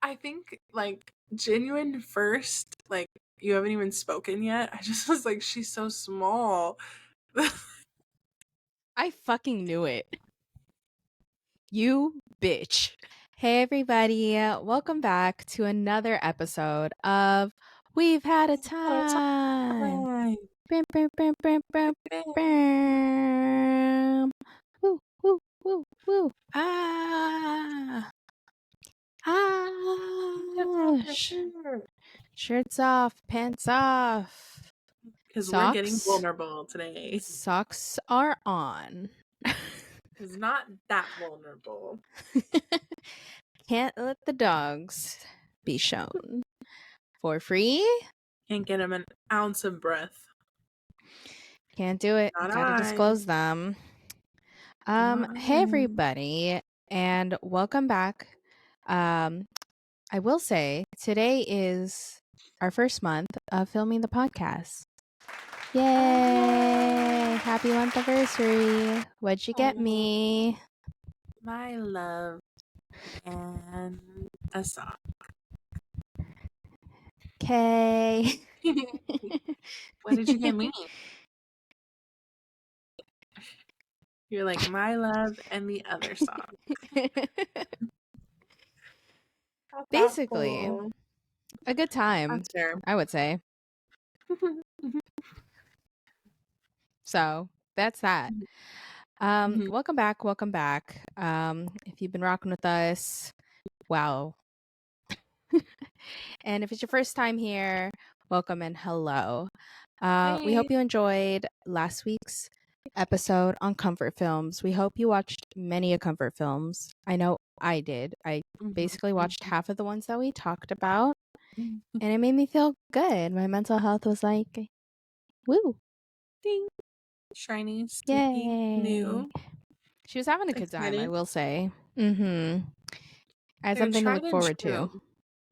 I think like genuine first, like you haven't even spoken yet. I just was like, she's so small. I fucking knew it. You bitch. Hey everybody, welcome back to another episode of We've Had a Time. Bam, bam, bam, bam, bam, bam. Woo, woo, woo, woo. Shirts off, pants off. Because we're getting vulnerable today. Socks are on. It's not that vulnerable. Can't let the dogs be shown. For free? Can't get him an ounce of breath. Can't do it. Not Gotta disclose them. Hey everybody, and welcome back. I will say today is our first month of filming the podcast. Yay! Happy month anniversary. What'd you get me? My love and a sock. Okay. What did you get me? You're like my love and the other sock. Basically, a good time, I would say. So that's that. Welcome back. If you've been rocking with us, wow. And if it's your first time here, welcome and hello. We hope you enjoyed last week's episode on comfort films. We hope you watched many comfort films. I know I did. I basically watched half of the ones that we talked about, and it made me feel good. My mental health was like, woo. Ding. Shiny, Yay. new. She was having a good time, I will say. I had something to look forward to.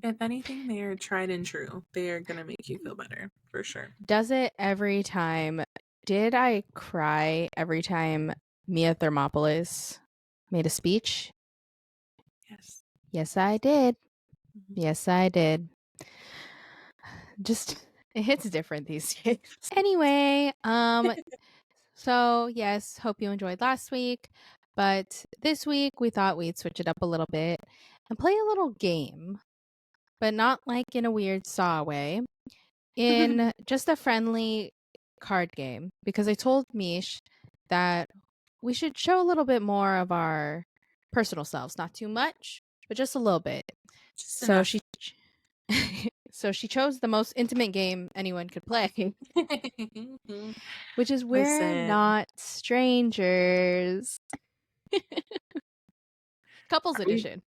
If anything, they are tried and true. They are going to make you feel better, for sure. Does it every time. Did I cry every time Mia Thermopolis made a speech? Yes. Yes, I did. Yes, I did. Just, it hits different these days. Anyway, so yes, hope you enjoyed last week. But this week, we thought we'd switch it up a little bit and play a little game. But not like in a weird Saw way. In just a friendly card game. Because I told Mish that we should show a little bit more of our personal selves. Not too much, but just a little bit. So she chose the most intimate game anyone could play. Which is We're Not Strangers. Couples edition.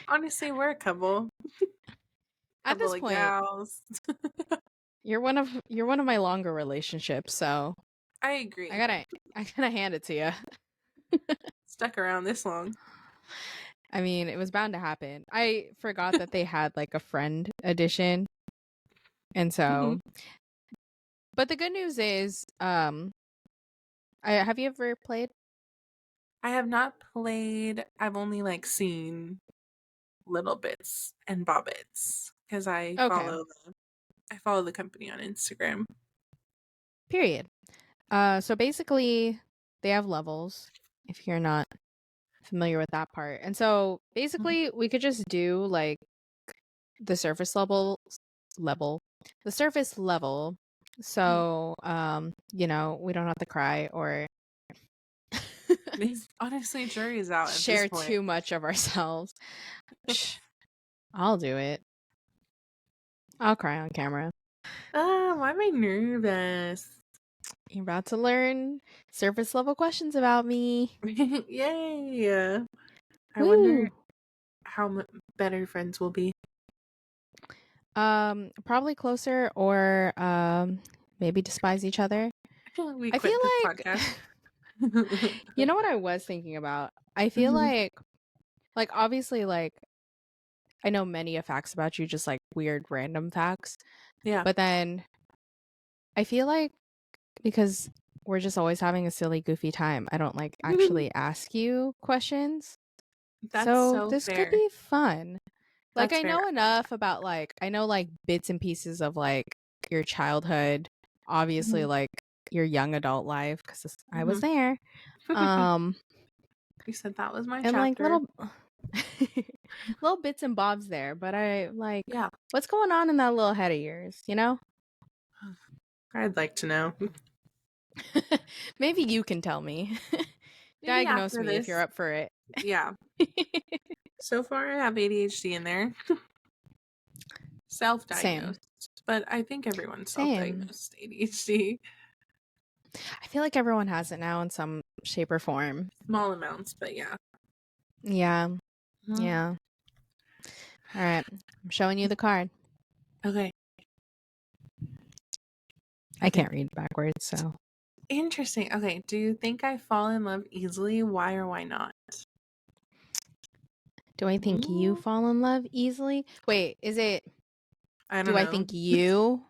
Honestly, we're a couple. At this point, gals. you're one of my longer relationships, so I agree. I gotta hand it to you. Stuck around this long. I mean, it was bound to happen. I forgot that they had like a friend edition, and so. But the good news is, have you ever played? I have not played. I've only like seen little bits and bobbits because I follow the company on Instagram. Period. So basically, they have levels. If you're not familiar with that part, and so basically, we could just do like the surface level. The surface level. So, we don't have to cry or honestly, jury's out. Share too much of ourselves. I'll do it. I'll cry on camera. Why am I nervous? You're about to learn surface level questions about me. Yay! I wonder how better friends will be. Probably closer, or maybe despise each other. I feel like podcast. You know what I was thinking about? I feel like obviously, like, I know many facts about you, just like weird random facts. Yeah. But then I feel like because we're just always having a silly, goofy time, I don't like actually ask you questions. That's So so this could fair. be fun. Like That's I fair. know enough about I know bits and pieces of your childhood, obviously Mhm, your young adult life because I was mhm. there. Um You said that was my and chapter. little little bits and bobs there, but I Yeah. what's going on in that little head of yours, you know? I'd like to know. Maybe you can tell me. Maybe Diagnose after me if you're this. up for it. Yeah. So far, I have ADHD in there. Same. Self-diagnosed. But I think everyone's Same. self-diagnosed ADHD. I feel like everyone has it now in some shape or form. Small amounts, but yeah. Yeah. Mhm. Yeah. All right. I'm showing you the card. Okay. I Okay. can't read backwards, so. Interesting. Okay. Do you think I fall in love easily? Why or why not? Do I think you Ooh. fall in love easily? Wait, is it I don't do I know. think you?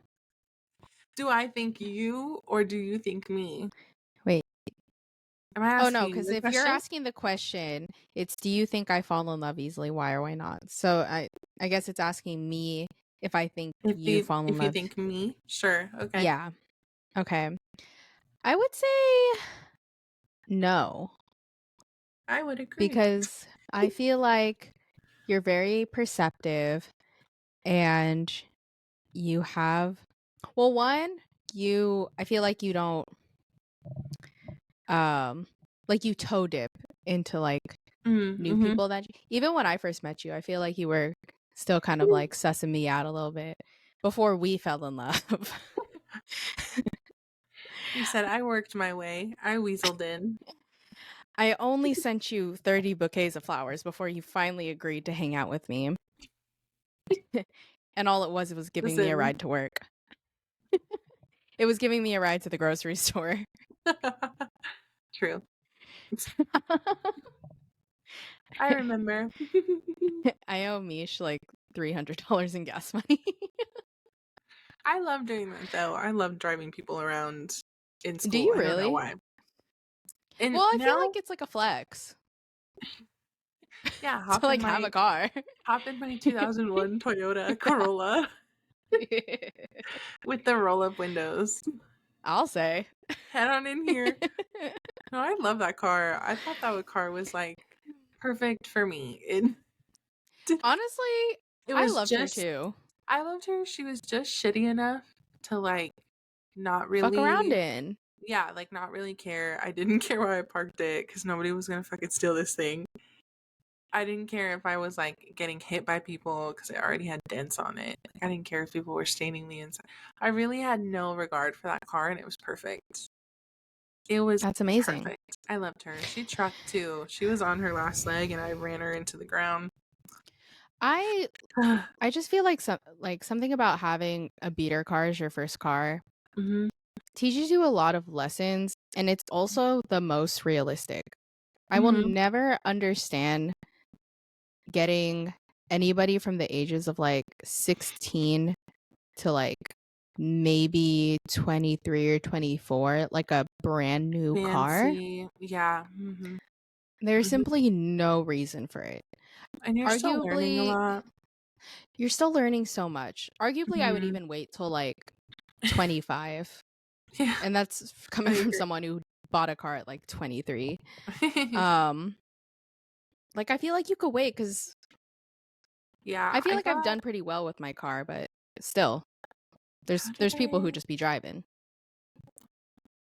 Do I think you or do you think me? Wait. Am I Oh no, asking you because the if you're question? asking the question, it's do you think I fall in love easily? Why or why not? So I guess it's asking me if I think you fall in If you love. think me, sure. Okay. Yeah. Okay. I would say no, I would agree. because I feel like you're very perceptive and you have well one, you I feel like you don't you toe dip into new Mm-hmm. people that even when I first met you, I feel like you were still kind of sussing me out a little bit before we fell in love. You said I worked my way. I weaseled in. I only sent you 30 bouquets of flowers before you finally agreed to hang out with me. And all it was giving me a Listen. ride to work. It was giving me a ride to the grocery store. True. I remember. I owe Mish $300 in gas money. I love doing that though. I love driving people around in Do school. you I don't know really? why. And Well, I feel like now, it's like a flex yeah, to have a car. hop in my 2001 Toyota Corolla with the roll-up windows. I'll say. Head on in here. No, I love that car. I thought that car was like perfect for me. Honestly, It I was loved her just too. I loved her. She was just shitty enough to not Fuck around really in. yeah, not really care. I didn't care where I parked it because nobody was gonna fucking steal this thing. I didn't care if I was getting hit by people because I already had dents on it. I didn't care if people were staining the inside. I really had no regard for that car and it was perfect. It was That's amazing. perfect. I loved her. She trucked too. She was on her last leg and I ran her into the ground. I I just feel something about having a beater car as your first car hmm teaches you a lot of lessons and it's also the most realistic. I will hmm never understand getting anybody from the ages of 16 to maybe 23 or 24 a brand new car. Fancy. Yeah. There's hmm simply no reason for it. And you're still learning a Arguably, lot. you're still learning so much. Arguably, I would hmm even wait till 25. Yeah, And that's I coming from agree. someone who bought a car at 23. Um I feel like you could wait cuz Yeah, I feel like I've done pretty well with my car, but still how did there's people who just be driving.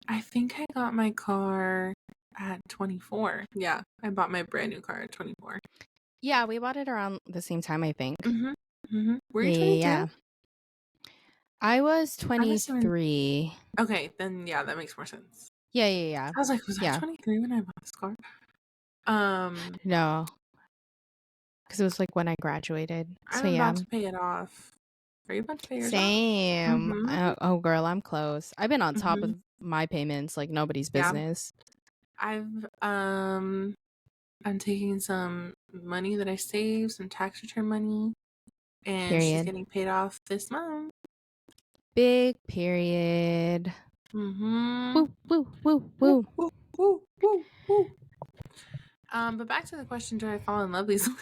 I think I got my car at 24. Yeah, I bought my brand new car at 24. Yeah, we bought it around the same time, I think. Were you Yeah, yeah, 22? yeah. I was I must have been. 23. Okay, then yeah, that makes more sense. Yeah, yeah, yeah. I was like, was I Yeah. 23 when I bought this car? Um, No, cuz it was when I graduated. So I'm about yeah. to pay it off. Are you about to pay yours off? Same. Mm-hmm. Oh, girl, I'm close. I've been on top Mm-hmm. of my payments like nobody's Yeah. business. I've I'm taking some money that I saved, some tax return money, and she's Period. getting paid off this month. Big period. Mm-hmm. Woo, woo, woo, Woo, woo. woo, woo, woo, woo. But back to the question, do I fall in love easily?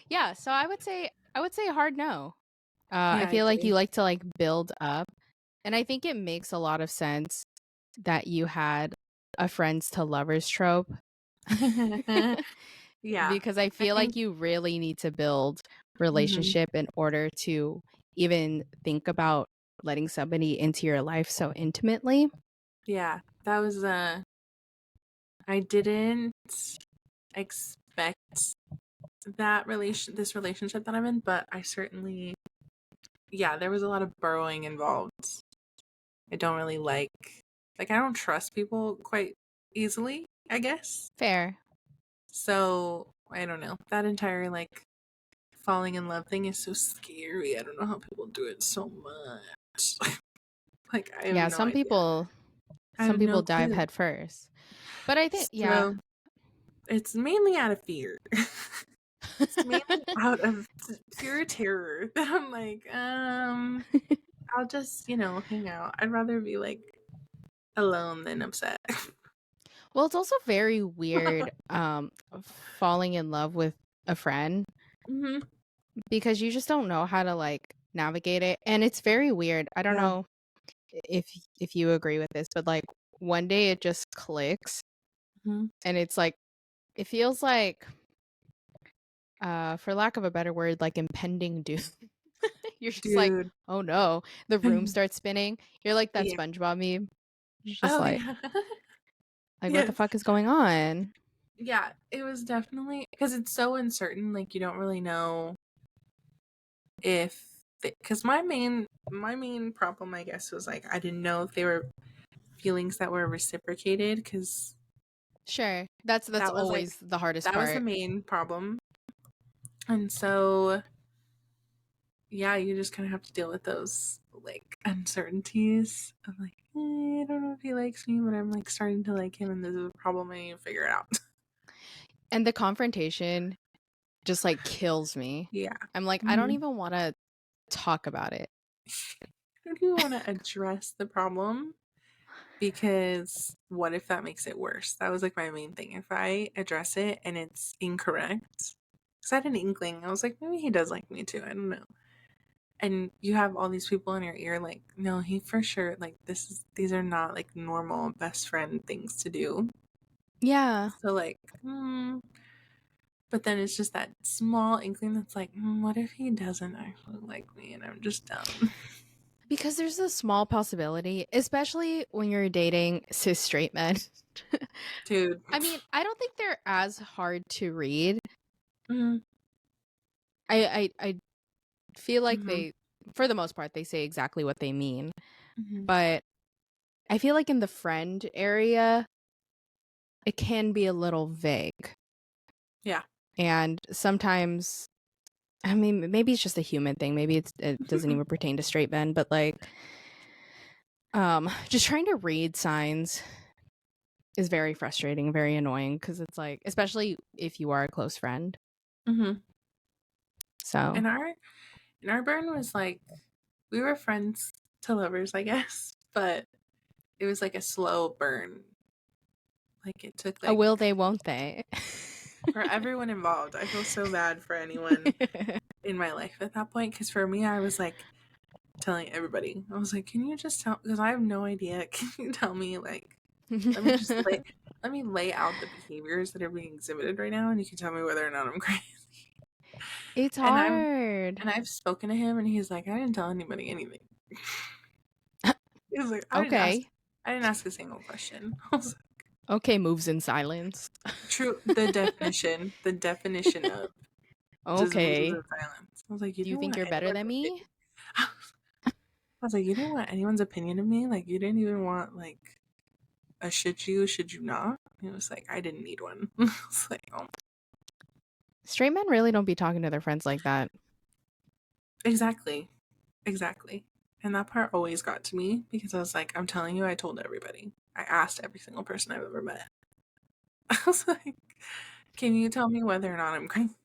Yeah, so I would say a hard no. I Yeah, I feel like you agree. like to like build up, and I think it makes a lot of sense that you had a friends to lovers trope Yeah, because I I feel like think. you really need to build Mhm. relationship in order to even think about letting somebody into your life so intimately. Yeah, that was I didn't expect this relationship that I'm in, but I certainly, yeah, there was a lot of burrowing involved. I don't really I don't trust people quite easily, I guess. Fair. So, I don't know. That entire falling in love thing is so scary. I don't know how people do it so much. I have Yeah, no some idea. people I some have no people dive clue. head first. But I think yeah. So, it's mainly out of fear. It's mainly out of pure terror that I'm I'll just, hang out. I'd rather be alone than upset. Well, it's also very weird falling in love with a friend Hmm. because you just don't know how to like navigate it, and it's very weird. I don't Yeah. know if you agree with this, but like one day it just clicks Hmm. and it's like it feels like for lack of a better word like impending doom. You're just like, Dude. "Oh no." The room starts spinning. You're like that Yeah. SpongeBob meme. It's just Oh, yeah. like what the Yes. fuck is going on? Yeah, it was definitely because it's so uncertain. You don't really know if because my main problem, I guess, was I didn't know if they were feelings that were reciprocated because Sure. That's that was always the hardest that was the part. main problem. And so, yeah, you just kind of have to deal with those uncertainties of I don't know if he likes me, but I'm starting to like him, and this is a problem. I need to figure it out. And the confrontation just like kills me. Yeah. I'm like, I don't Hmm. even want to talk about it. I don't even want to address the problem because what if that makes it worse? That was my main thing. If I address it and it's incorrect, because I had an inkling, I was like, maybe he does like me too. I don't know. And you have all these people in your ear, no, he for sure, these are not normal best friend things to do. Yeah. So, but then it's just that small inkling that's what if he doesn't actually like me and I'm just dumb? Because there's a small possibility, especially when you're dating cis straight men. Dude. I mean, I don't think they're as hard to read. Mm-hmm. I feel like Mm-hmm. they, for the most part, they say exactly what they mean. Mm-hmm. But I feel like in the friend area, it can be a little vague. Yeah. And sometimes, I mean, maybe it's just a human thing. Maybe it doesn't even pertain to straight men, but just trying to read signs is very frustrating, very annoying because it's especially if you are a close friend. Mm-hmm. So, And our burn was we were friends to lovers, I guess, but it was a slow burn. It took a will they, won't they? for everyone involved. I feel so bad for anyone in my life at that point because for me, I was telling everybody. I was like, "Can you just tell?" Because I have no idea. Can you tell me let me just let me lay out the behaviors that are being exhibited right now, and you can tell me whether or not I'm crazy. It's And I'm hard. and I've spoken to him, and he's like, "I didn't tell anybody anything." He was like, Okay. I didn't ask a single question." I was like, Okay, moves in silence. "True, the definition of just moves Okay. in silence." I was like, "You Do you didn't think want you're better anyone's than me? opinion." I was like, "You didn't want anyone's opinion of me. You didn't even want a should you not?" He was like, "I didn't need one." I was like, "Oh, Straight men really don't be talking to their friends like that. exactly, exactly." And that part always got to me because I was like, "I'm telling you, I told everybody. I asked every single person I've ever met." I was like, "Can you tell me whether or not I'm crazy?"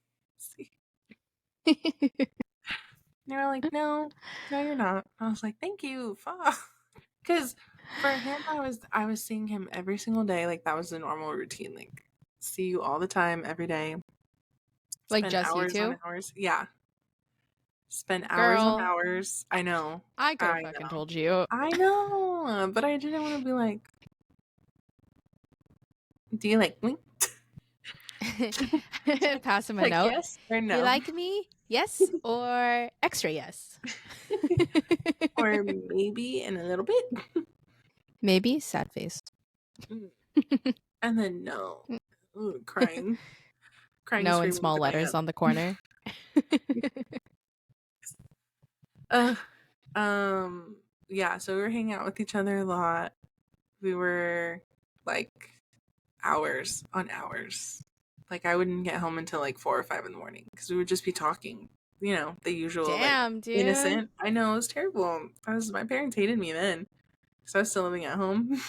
And they were like, "No, no, you're not." I was like, "Thank you, fuck," because For him, I was seeing him every single day. Like that was the normal routine. Like see you all the time, every day. Like Spend just you hours on two? hours. Yeah. Spend hours on Girl, hours. I know. I could have I fucking know. told you. I know. But I didn't want to be like, do you like me? check Pass him a check note. yes or You no. like me? Yes or extra yes? Or maybe in a little bit. Maybe sad face. Mm. And then no. Ooh, crying. Crying, No in screaming, small throwing letters up. on the corner. Uh, yeah, so we were hanging out with each other a lot. We were like hours on hours. Like I wouldn't get home until like 4 or 5 in the morning because we would just be talking. You know, the usual like Damn, dude. innocent. I know it was terrible. My parents hated me then because I was still living at home.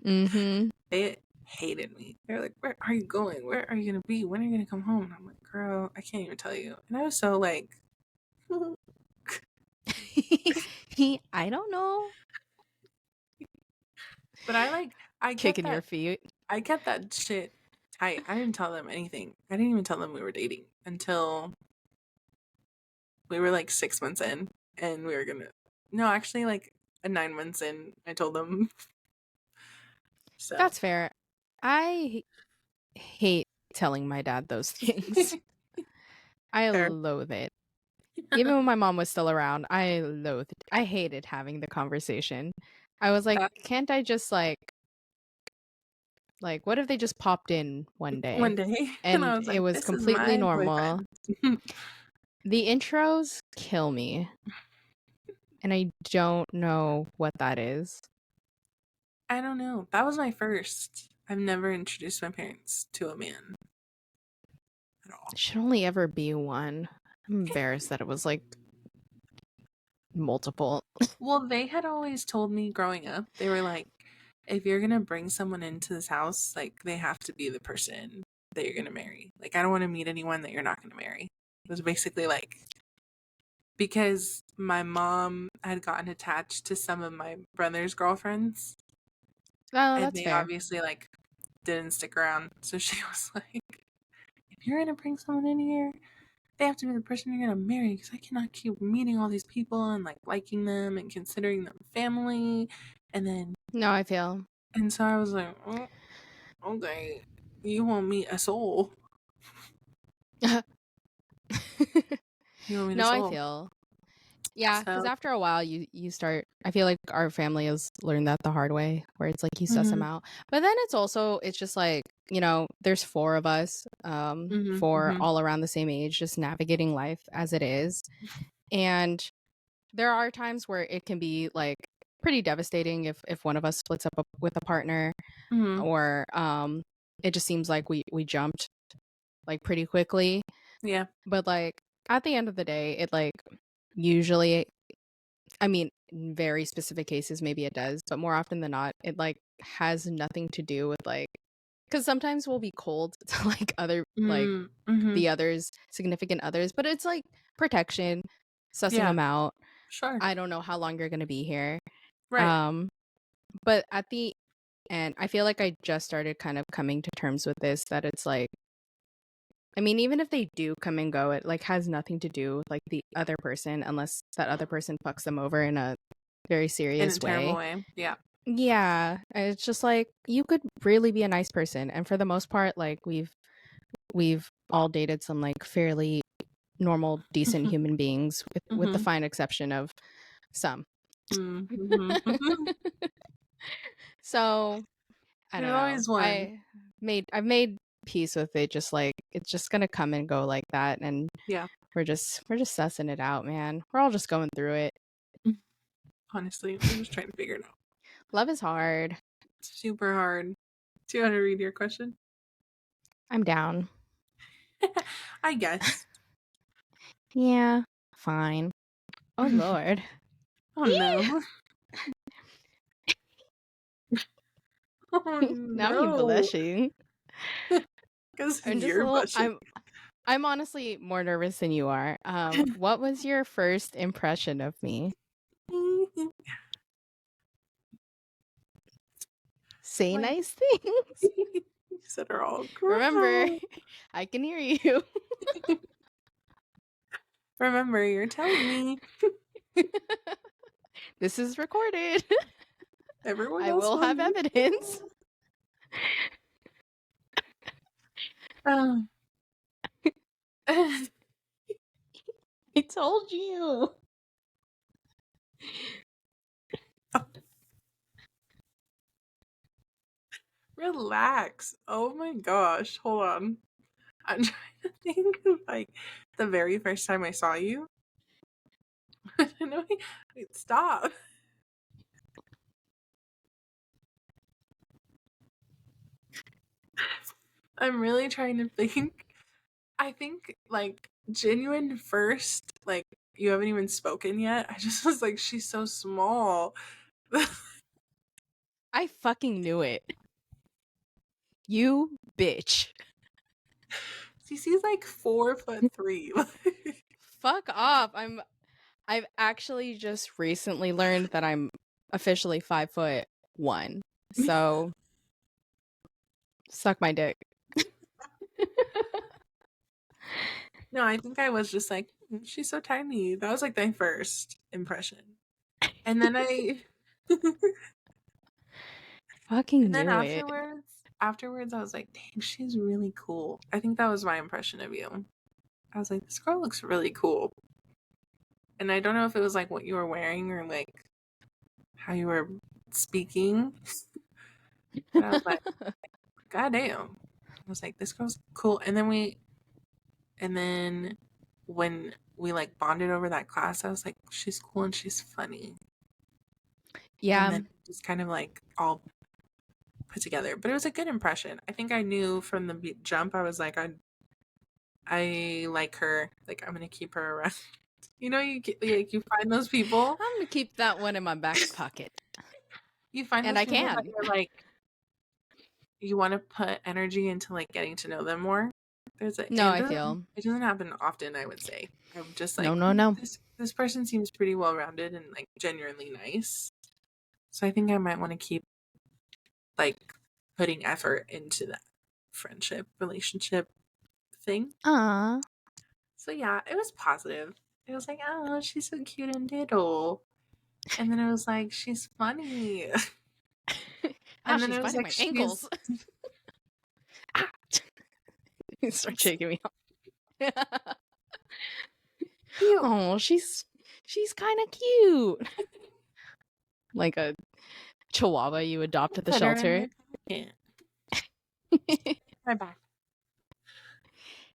Mm-hmm. They hated me. They were like, "Where are you going? Where are you gonna be? When are you gonna come home?" And I'm like, "Girl, I can't even tell you." And I was so like, I don't know. but I kept Kicking your that feet. I kept that shit tight. I didn't tell them anything. I didn't even tell them we were dating until we were like 6 months in and we were gonna no, actually like 9 months in I told them. So That's fair. I hate telling my dad those things. I fair. loathe it. Even when my mom was still around, I hated having the conversation. I was like, That can't I just like what if they just popped in one day one day and and I was it like, was this is completely my normal? boyfriend. The intros kill me, and I don't know what that is. I don't know. That was my first. I've never introduced my parents to a man at all. It should only ever be one. I'm embarrassed that it was like multiple. Well, they had always told me growing up, they were like, if you're gonna bring someone into this house, like they have to be the person that you're gonna marry. Like I don't want to meet anyone that you're not gonna marry. It was basically like because my mom had gotten attached to some of my brother's girlfriends Oh, and that's they fair. obviously like didn't stick around. So she was like, if you're gonna bring someone in here, they have to be the person you're gonna marry because I cannot keep meeting all these people and like liking them and considering them family. And then, No, I feel. and so I was like, oh, okay, you won't meet a soul. You won't meet a No, I soul. feel. Yeah, because So, after a while, you start. I feel like our family has learned that the hard way, where it's like you suss them mm-hmm, out. But then it's just like there's four of us, mm-hmm, four mm-hmm, all around the same age, just navigating life as it is. And there are times where it can be like pretty devastating if one of us splits up with a partner, mm-hmm. or it just seems like we jumped like pretty quickly. Yeah. But like at the end of the day, it like usually, I mean, in very specific cases, maybe it does, but more often than not, it like has nothing to do with like, because sometimes we'll be cold to like other, like Mm-hmm. the others, significant others, but it's like protection, sussing Yeah. them out. Sure. I don't know how long you're going to be here. Right. Um, but at the end, I feel like I just started kind of coming to terms with this, that it's like, I mean, even if they do come and go, it like has nothing to do with like the other person unless that other person fucks them over in a very In a serious terrible way. way. Yeah. Yeah, it's just like you could really be a nice person, and for the most part, like we've all dated some like fairly normal, decent human beings, with the Mm-hmm. fine exception of some. Mm-hmm. Mm-hmm. So I There's don't know. always one. I've made peace with it. Just like it's just gonna come and go like that, and Yeah. we're just sussing it out, man. We're all just going through it. Honestly, we're just trying to figure it out. Love is hard. It's super hard. Do you want to read your question? I'm down. I guess. Yeah, fine. Oh Lord. Oh no. Oh Now I'm no. blushing. Because I'm just a you're little. blushing. I'm honestly more nervous than you are. What was your first impression of me? Say Like, nice things. you said are all Remember, gross. I can hear you. Remember, you're telling me. This is recorded. Everyone I else will will have hear evidence. too. I told you. Relax. Oh my gosh. Hold on. I'm trying to think of like the very first time I saw you. No, wait, stop. I'm really trying to think. I think like genuine first, like you haven't even spoken yet. I just was like, she's so small. I fucking knew it. You bitch. Cece's like 4'3". Fuck off. I've actually just recently learned that I'm officially 5'1". So suck my dick. No, I think I was just like, she's so tiny. That was like my first impression. And then I Fucking and then knew it. afterwards I was like, dang, she's really cool. I think that was my impression of you. I was like, this girl looks really cool. And I don't know if it was like what you were wearing or like how you were speaking. But I was like, God damn. I was like, this girl's cool. And then when we like bonded over that class, I was like, she's cool and she's funny. And Yeah. then just kind of like all put together. But it was a good impression. I think I knew from the jump. I was like, I like her. Like I'm gonna keep her around. You know, you find those people. I'm gonna keep that one in my back pocket. You find And those I people that can. you're like, you want to put energy into like getting to know them more. No, I feel. It doesn't happen often. I would say I'm just like, No. this person seems pretty well rounded and like genuinely nice. So I think I might want to keep like putting effort into that friendship relationship thing. Aw. So yeah, it was positive. It was like, oh, she's so cute and diddle. And then it was like, she's funny. Oh, And then she's it was biting like, my she's ankles. Ah. Start shaking me off. cute. Oh, she's kind of cute. Like a chihuahua you adopt at the Put her in shelter. my pocket. My back.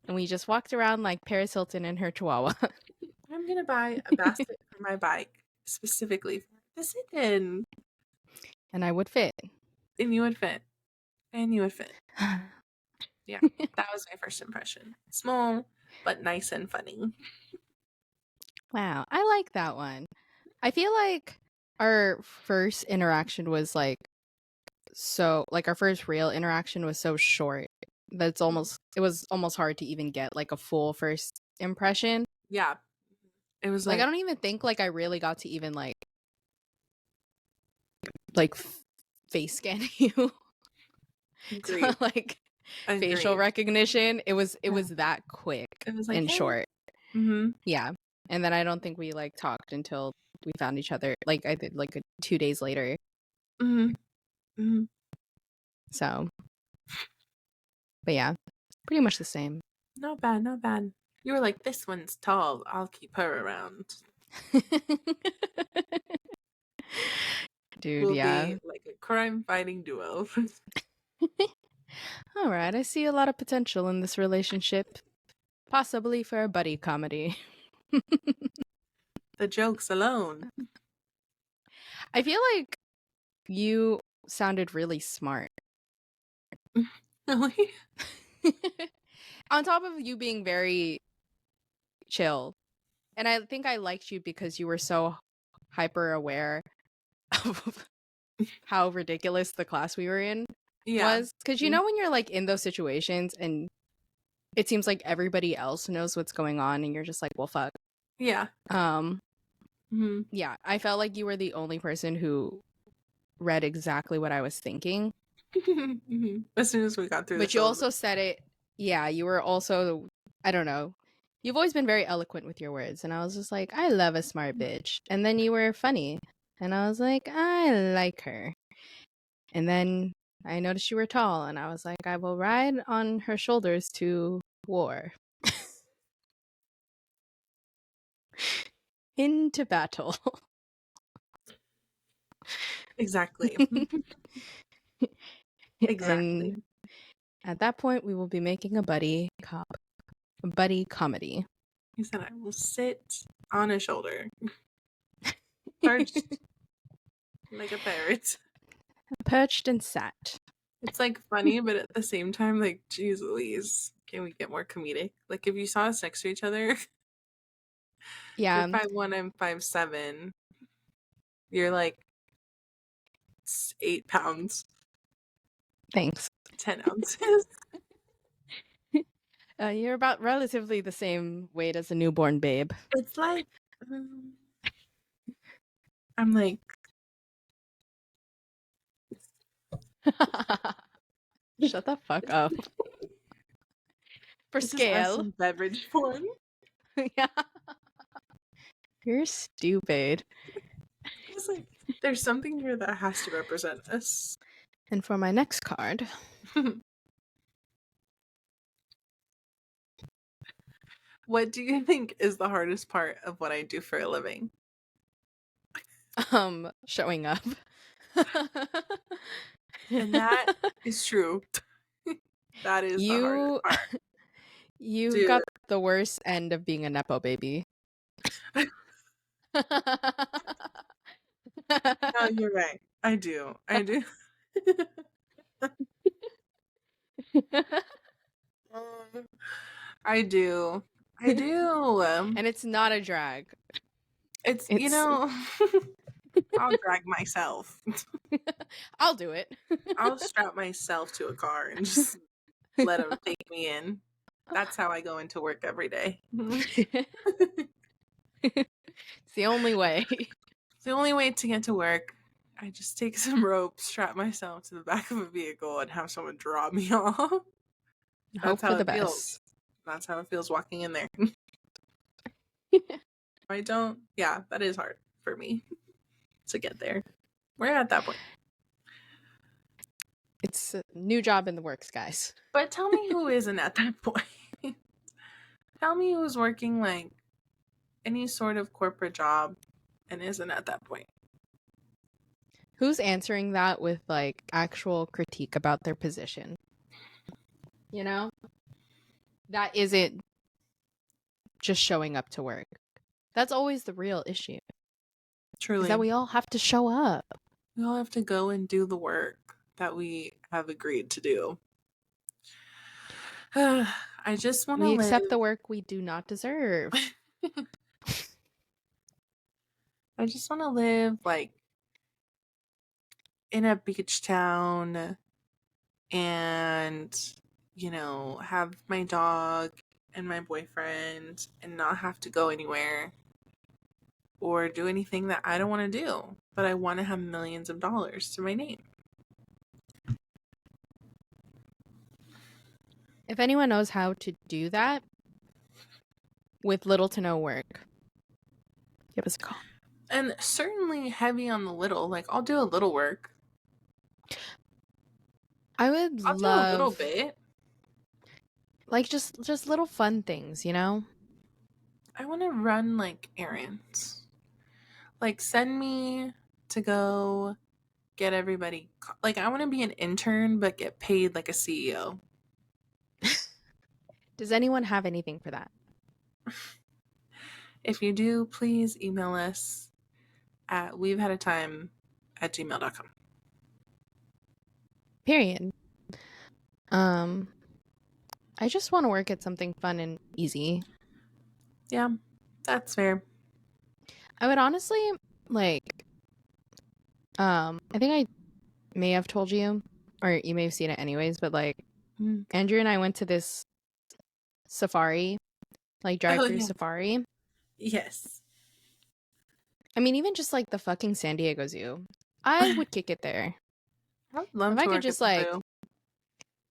And we just walked around like Paris Hilton and her chihuahua. I'm gonna buy a basket for my bike specifically for the sit-in. And I would fit. And you would fit. And you would fit. Yeah, that was my first impression. Small, but nice and funny. Wow, I like that one. I feel like our first interaction was like our first real interaction was so short that it was almost hard to even get like a full first impression. Yeah. It was Like I like, don't even think like I really got to even like face scan you. So agreed. like facial Agreed. recognition, it was Yeah. that quick It was like, and hey. short. Mm-hmm. Yeah. And then I don't think we like talked until we found each other. Like I did like 2 days later. Mm-hmm. Mm-hmm. So, but yeah, pretty much the same. Not bad, not bad. You were like, this one's tall. I'll keep her around. Dude, We'll yeah. be like a crime fighting duo. All right, I see a lot of potential in this relationship. Possibly for a buddy comedy. The jokes alone. I feel like you sounded really smart. Really? On top of you being very chill. And I think I liked you because you were so hyper aware of how ridiculous the class we were in Yeah. was. Because you know when you're like in those situations and it seems like everybody else knows what's going on and you're just like, well, fuck. Yeah. Mm-hmm. Yeah, I felt like you were the only person who read exactly what I was thinking. As soon as we got through the But you syllabus. also said it. Yeah, you were also, I don't know. You've always been very eloquent with your words. And I was just like, I love a smart bitch. And then you were funny. And I was like, I like her. And then I noticed you were tall. And I was like, I will ride on her shoulders to war. Into battle. Exactly. Exactly. And at that point, we will be making a buddy comedy. He said, I will sit on a shoulder. Perched like a parrot. Perched and sat. It's like funny, but at the same time, like, geez Louise, can we get more comedic? Like, if you saw us next to each other, you're Yeah, 5'1", I'm 5'7". You're like 8 pounds, thanks. 10 ounces. You're about relatively the same weight as a newborn babe. It's like, I'm like, Shut the fuck up. For this is us scale. in beverage form. Yeah. You're stupid. It's like, there's something here that has to represent us. And for my next card, What do you think is the hardest part of what I do for a living? showing up. And that is true. That is the hardest part. You Dude. got the worst end of being a nepo baby. No, you're right. I do. I do. I do. I do. And it's not a drag. It's, It's I'll drag myself. I'll do it. I'll strap myself to a car and just let them take me in. That's how I go into work every day. It's the only way. It's the only way to get to work. I just take some rope, strap myself to the back of a vehicle, and have someone drop me off. Hope That's how for the it feels. best. That's how it feels walking in there. I don't. Yeah, that is hard for me to get there. We're at that point. It's a new job in the works, guys. But tell me who isn't at that point. Tell me who's working like any sort of corporate job and isn't at that point. Who's answering that with like actual critique about their position? You know? That isn't just showing up to work. That's always the real issue. Truly. Is that we all have to show up. We all have to go and do the work that we have agreed to do. I just want to We live. accept the work we do not deserve. I just want to live like in a beach town and, have my dog and my boyfriend and not have to go anywhere or do anything that I don't want to do. But I want to have millions of dollars to my name. If anyone knows how to do that with little to no work, give us a call. And certainly heavy on the little. Like, I'll do a little work. I'll do a little bit. Like just little fun things, you know? I want to run like errands. Like, send me to go get everybody. Like, I want to be an intern but get paid like a CEO. Does anyone have anything for that? If you do, please email us at we'vehadaTime@gmail.com. Period. I just want to work at something fun and easy. Yeah, that's fair. I would honestly like I think I may have told you, or you may have seen it anyways, but like Andrew and I went to this safari, like drive-through safari. Yes. I mean, even just like the fucking San Diego Zoo. I would kick it there. I would love If to I could work at just the like, zoo.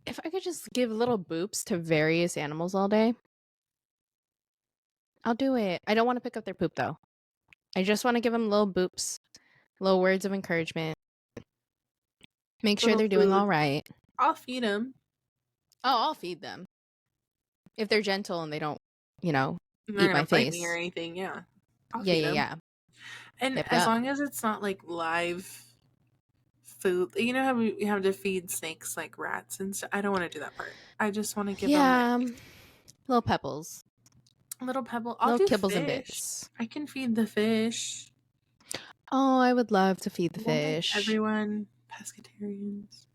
if I could just give little boops to various animals all day, I'll do it. I don't want to pick up their poop though. I just want to give them little boops, little words of encouragement. Make sure Little they're doing food. all right. I'll feed them. Oh, I'll feed them. If they're gentle and they don't, you know, They're not eat gonna my bite me or face. anything. Yeah, I'll Yeah, feed yeah, them. yeah. And Yep, as yep. long as it's not like live food, you know how we have to feed snakes like rats and stuff. I don't want to do that part. I just want to give them like Yeah, little pebbles, little pebble. I'll little do kibbles and fish. bits. I can feed the fish. Oh, I would love to feed the Won't make fish. everyone pescatarians.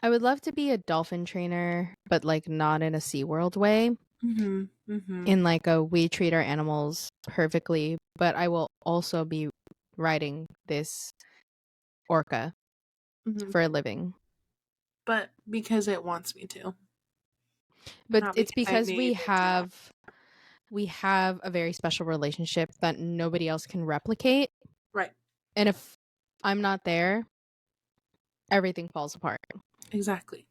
I would love to be a dolphin trainer, but like not in a SeaWorld way. Mm-hmm. Mm-hmm. In like a we treat our animals perfectly, but I will also be riding this orca Mm-hmm. for a living. But because it wants me to, But not it's because I because made it do that. we have a very special relationship that nobody else can replicate. Right. And if I'm not there, everything falls apart. Exactly.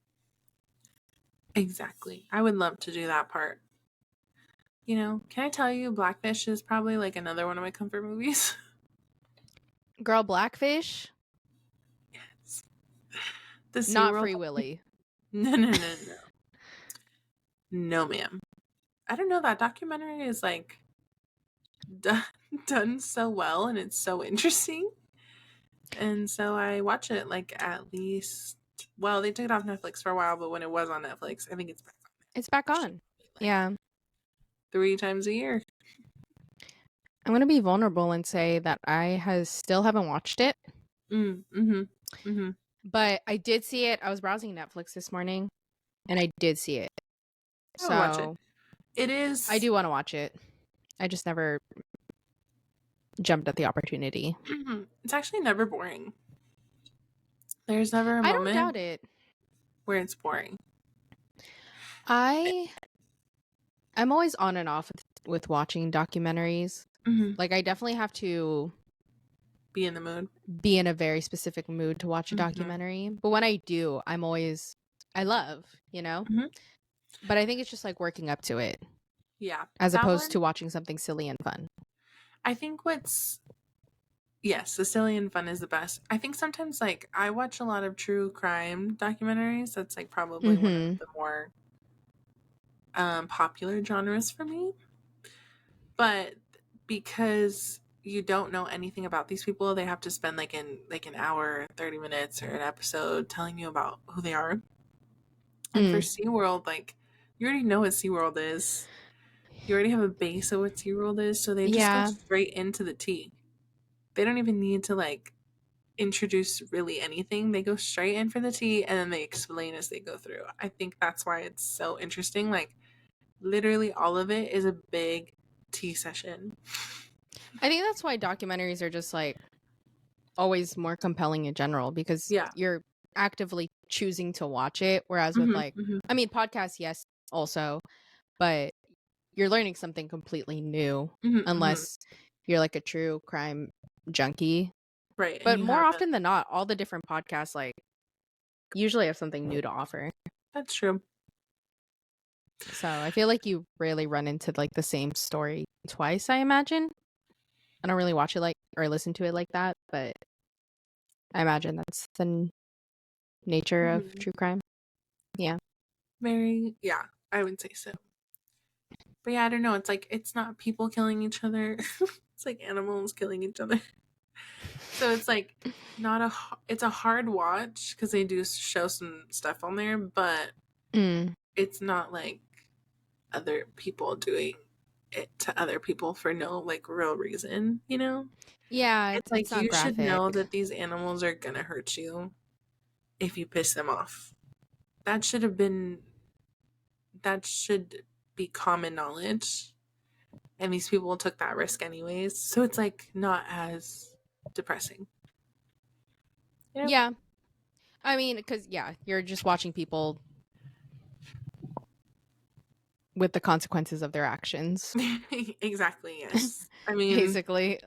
Exactly. I would love to do that part. You know, can I tell you, Blackfish is probably like another one of my comfort movies. Girl, Blackfish, Yes. The not SeaWorld. Free Willy. No, no, no, no. No, ma'am. I don't know. That documentary is like done, done so well and it's so interesting. And so I watch it like at least, well, they took it off Netflix for a while, but when it was on Netflix, I think it's back on It's back Netflix. Watch it on. like Yeah. 3 times a year. I'm going to be vulnerable and say that still haven't watched it, Mm-hmm. Mm-hmm. but I did see it. I was browsing Netflix this morning and I did see it. I would watch it. So It I is. do want to watch it. I just never jumped at the opportunity. It's actually never boring. There's never a I don't moment doubt it. where it's boring. I'm always on and off with watching documentaries. Mm-hmm. Like I definitely have to Be in the mood. be in a very specific mood to watch a Mm-hmm. documentary. But when I do, I love, you know? Mm-hmm. But I think it's just like working up to it Yeah, as that opposed one. to watching something silly and fun. I think yes, the silly and fun is the best. I think sometimes like I watch a lot of true crime documentaries. That's like probably one of Mm-hmm. the more popular genres for me. But because you don't know anything about these people, they have to spend like an hour, 30 minutes, or an episode telling you about who they are. And for Mm. SeaWorld, like you already know what SeaWorld is. You already have a base of what SeaWorld is, so they just go Yeah. straight into the tea. They don't even need to like introduce really anything. They go straight in for the tea and then they explain as they go through. I think that's why it's so interesting. Like literally all of it is a big tea session. I think that's why documentaries are just like always more compelling in general because Yeah. you're actively choosing to watch it. Whereas with like, Mm-hmm. I mean, podcasts, yes, also, but you're learning something completely new Mm-hmm. unless you're like a true crime junkie. Right. And But you more haven't. often than not, all the different podcasts like usually have something new to offer. That's true. So I feel like you rarely run into like the same story twice, I imagine. I don't really watch it like or listen to it like that, but I imagine that's the nature of Mm-hmm. true crime. Yeah. Yeah, I would say so. But yeah, I don't know. It's like it's not people killing each other. It's like animals killing each other. So it's like not it's a hard watch because they do show some stuff on there, but Mm. it's not like other people doing it to other people for no like real reason, you know? Yeah, It's it's like not you should know graphic. that these animals are gonna hurt you if you piss them off. That should have been that should be common knowledge. And these people took that risk anyways. So it's like not as depressing. You know? Yeah. I mean, because, yeah, you're just watching people with the consequences of their actions, Exactly, yes. I mean, basically.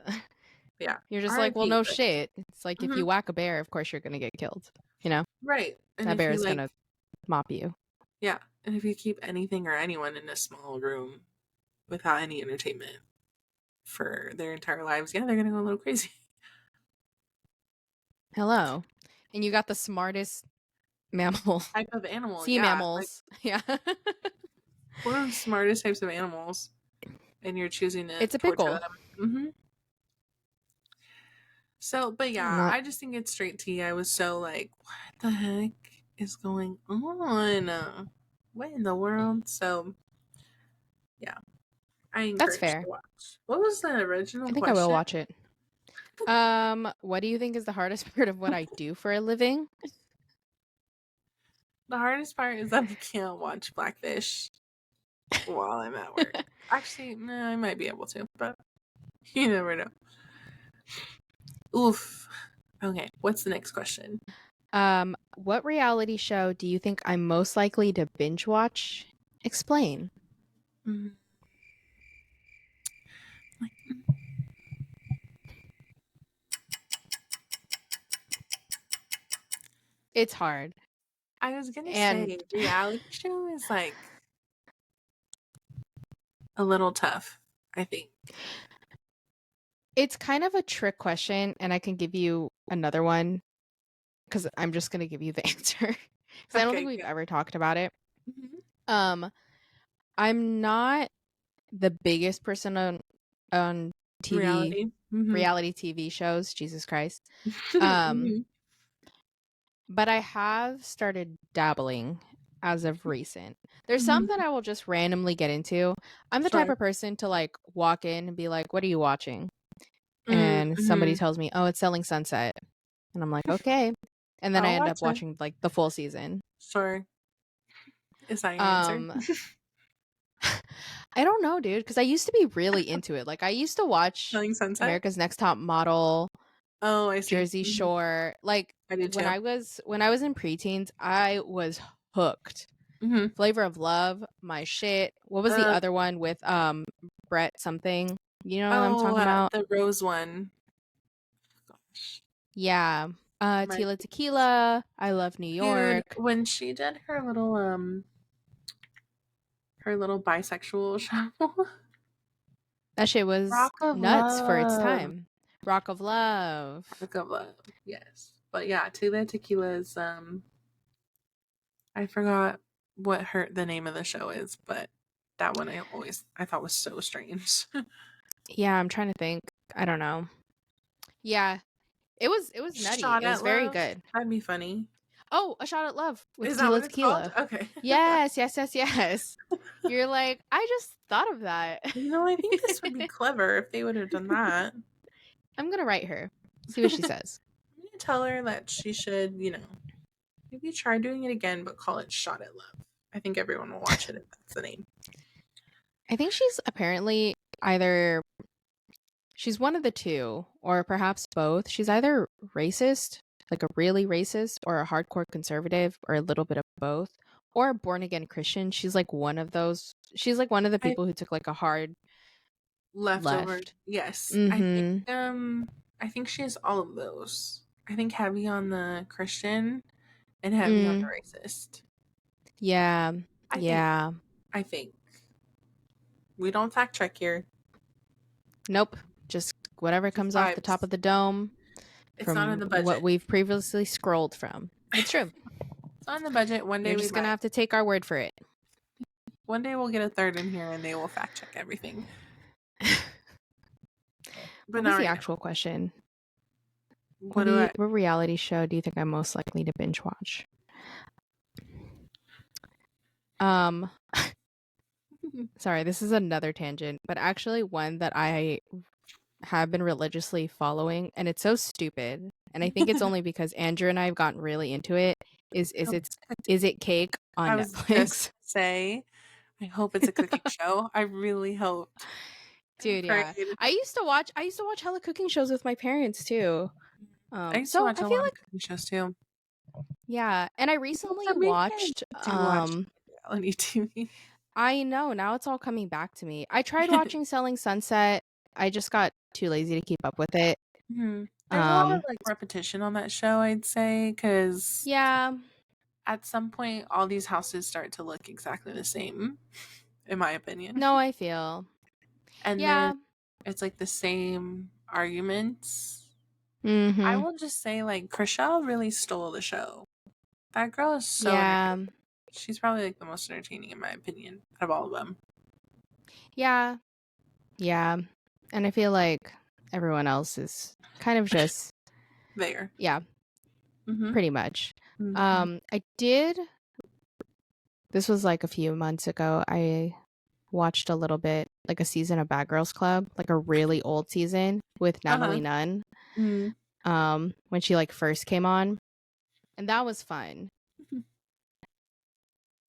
Yeah. You're just like, well, R.I.P. no But shit. It's like if mhm, you whack a bear, of course you're gonna get killed. You know, right. And that if bear you is like, gonna mop you. yeah, and if you keep anything or anyone in a small room without any entertainment for their entire lives, yeah, they're gonna go a little crazy. Hello, and you got the smartest mammal, Type of animal, sea yeah, like mammals. Yeah, one of the smartest types of animals, and you're choosing to it's a torture pickle. them. So, but yeah, Not I just think it's straight tea. I was so like, what the heck is going on? What in the world? So, yeah, I that's encourage fair. to watch. What was the I original think I will question? watch it. What do you think is the hardest part of what I do for a living? The hardest part is that I can't watch Blackfish while I'm at work. Actually, I might be able to, but you never know. Oof. Okay, what's the next question? What reality show do you think I'm most likely to binge watch? Explain. Mm, It's hard. I was gonna And say reality show is like a little tough, I think. it's kind of a trick question, and I can give you another one because I'm just going to give you the answer because I don't think Okay, we've good. ever talked about it. Mhm. Um, I'm not the biggest person on TV, Reality. Mhm. reality TV shows, Jesus Christ. Um, Mhm. but I have started dabbling as of recent. There's some that Mhm. I will just randomly get into. I'm the type Sure. of person to like walk in and be like, "What are you watching?" And somebody Mhm. tells me, "Oh, it's Selling Sunset." And I'm like, "Okay." And then I I'll end watch up it. watching like the full season. Sure. Is that your answer? Um I don't know, dude, cuz I used to be really into it. Like I used to watch Selling Sunset? America's Next Top Model, Oh, I see. Jersey Mhm. Shore. Like I did too. when I was in preteens, I was hooked. Mhm. Flavor of Love, my shit. What was the Uh, other one with Brett something? You know what I'm oh, talking about? the rose one. Gosh. Yeah. My Tila Tequila, I Love New dude, York. when she did her little bisexual show, That shit was Rock of nuts for its Love. time. Rock of Love. Rock of Love. Yes. But yeah, Tila Tequila's I forgot what her the name of the show is, but that one I thought was so strange. Yeah, I'm trying to think. I don't know. Yeah, it was nutty. Shot It was at very Love? good. That'd be funny. Oh, A Shot at Love with Is that what Tila it's called? Tequila. Okay. Yes, yes, yes, yes. You're like, I just thought of that. I think this would be clever if they would have done that. I'm gonna write her. See what she says. I'm gonna tell her that she should, maybe try doing it again, but call it Shot at Love. I think everyone will watch it if that's the name. I think she's apparently either she's one of the two, or perhaps both. She's either racist, like a really racist, or a hardcore conservative, or a little bit of both, or a born again Christian. She's like one of those. She's like one of the I people who took like a hard leftover. left. Yes, Mm-hmm. I think she has all of those. I think heavy on the Christian and heavy on the Mm. racist. Yeah. I think. Yeah. I think we don't fact check here. Nope. Just whatever Just comes off the top vibes. of the dome It's not in from the what budget. we've previously scrolled from. It's true. It's not in the budget. One You're day we just gonna might. have to take our word for it. One day we'll get a third in here and they will fact check everything. But What not was the right now. actual question? What do I? What reality show do you think I'm most likely to binge watch? Um, sorry, this is another tangent, but actually one that I have been religiously following, and it's so stupid. And I think it's only because Andrew and I have gotten really into it. hope Is it's cooked. is it cake on I was just Netflix? gonna say, I hope it's a cooking show. I really hoped and Dude, yeah. prayed. I used to watch hella cooking shows with my parents too. I used to So watch I a feel lot of like cooking shows too. yeah, and I So recently we can watched to watch reality TV. I know, now it's all coming back to me. I tried watching Selling Sunset. I just got too lazy to keep up with it. There's a lot of Um, like repetition on that show, I'd say, because yeah, at some point all these houses start to look exactly the same, in my opinion. no, I feel. And then Yeah. it's like the same arguments. I Mm-hmm. will just say, like, Chriselle really stole the show. That girl is so Yeah. entertaining. She's probably like the most entertaining in my opinion out of all of them. Yeah. Yeah. And I feel like everyone else is kind of just, There. yeah, Mm-hmm. pretty much. Mm-hmm. I did, this was like a few months ago. I watched a little bit, like a season of Bad Girls Club, like a really old season with Uh-huh. Natalie Nunn, Mm-hmm. when she like first came on. And that was fun.